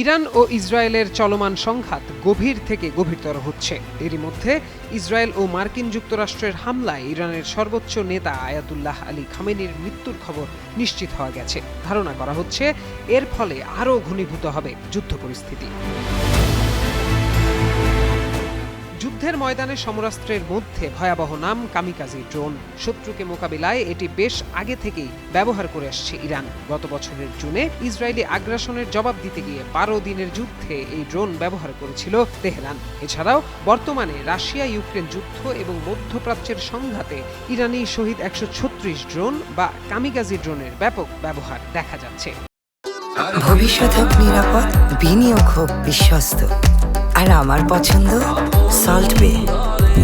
Iran ও ইসরায়েলের চলমান সংঘাত গভীর থেকে গভীরতর হচ্ছে। এরই মধ্যে ইসরায়েল ও মার্কিন যুক্তরাষ্ট্রের হামলায় ইরানের সর্বোচ্চ নেতা আয়াতুল্লাহ আলী খামেনির মৃত্যুর খবর নিশ্চিত হওয়া গেছে। ধারণা করা হচ্ছে এর ফলে আরও ঘনীভূত হবে যুদ্ধ পরিস্থিতি। যুদ্ধের ময়দানে সমরাস্ত্রের মধ্যে ভয়াবহ নাম কামিকাজি ড্রোন। শত্রুকে মোকাবিলায় এটি বেশ আগে থেকেই ব্যবহার করে আসছে ইরান। গত বছরের জুনে ইসরায়েলি আগ্রাসনের জবাব দিতে গিয়ে 12 দিনের যুদ্ধে এই ড্রোন ব্যবহার করেছিল তেহরান। এছাড়াও বর্তমানে রাশিয়া ইউক্রেন যুদ্ধ এবং মধ্যপ্রাচ্যের সংঘাতে ইরানি শহীদ 136 ড্রোন বা কামিকাজি ড্রোনের ব্যাপক ব্যবহার দেখা যাচ্ছে। ভবিষ্যৎ হোক নিরাপদ, বিনিয়োগ হোক বিশ্বস্ত, আর আমার পছন্দ সল্ট বে।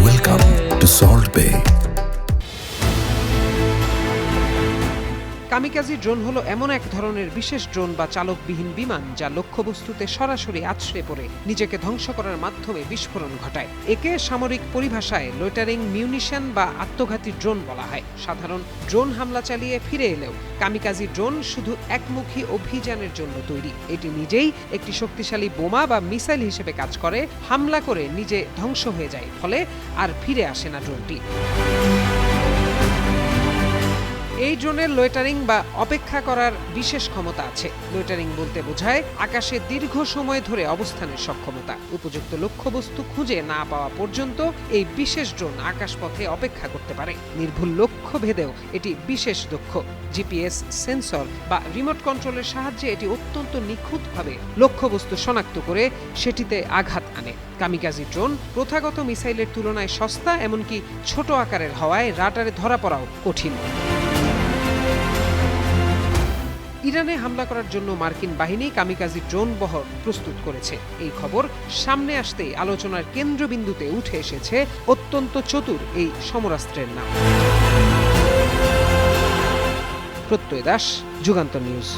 ওয়েলকাম টু সল্ট বে। কামিকাজি ড্রোন হলো এমন এক ধরনের বিশেষ ড্রোন বা চালকবিহীন বিমান যা লক্ষ্যবস্তুতে সরাসরি আছড়ে পড়ে নিজেকে ধ্বংস করার মাধ্যমে বিস্ফোরণ ঘটায়। একে সামরিক পরিভাষায় লোইটারিং মিউনিশন বা আত্মঘাতী ড্রোন বলা হয়। সাধারণ ড্রোন হামলা চালিয়ে ফিরে এলেও কামিকাজি ড্রোন শুধু একমুখী অভিযানের জন্য তৈরি। এটি নিজেই একটি শক্তিশালী বোমা বা মিসাইল হিসেবে কাজ করে, হামলা করে নিজে ধ্বংস হয়ে যায়, ফলে আর ফিরে আসে না ড্রোনটি। এই ড্রোনের লোয়েটারিং বা অপেক্ষা করার বিশেষ ক্ষমতা আছে। লোয়েটারিং বলতে বোঝায় আকাশে দীর্ঘ সময় ধরে অবস্থানের সক্ষমতা। উপযুক্ত লক্ষ্যবস্তু খুঁজে না পাওয়া পর্যন্ত এই বিশেষ ড্রোন আকাশপথে অপেক্ষা করতে পারে। নির্ভুল লক্ষ্য ভেদেও এটি বিশেষ দক্ষ। জিপিএস সেন্সর বা রিমোট কন্ট্রোলের সাহায্যে এটি অত্যন্ত নিখুঁতভাবে লক্ষ্যবস্তু শনাক্ত করে সেটিতে আঘাত আনে। কামিকাজি ড্রোন প্রথাগত মিসাইলের তুলনায় সস্তা, এমনকি ছোট আকারের হওয়ায় রাডারে ধরা পড়াও কঠিন। ইরানে হামলা করার জন্য মার্কিন বাহিনী কামিকাজি ড্রোন বহর প্রস্তুত করেছে। এই খবর সামনে আসতেই আলোচনার কেন্দ্রবিন্দুতে উঠে এসেছে অত্যন্ত চতুর এই সমরাস্ত্রের নাম। প্রত্যয় দাস, যুগান্তর নিউজ।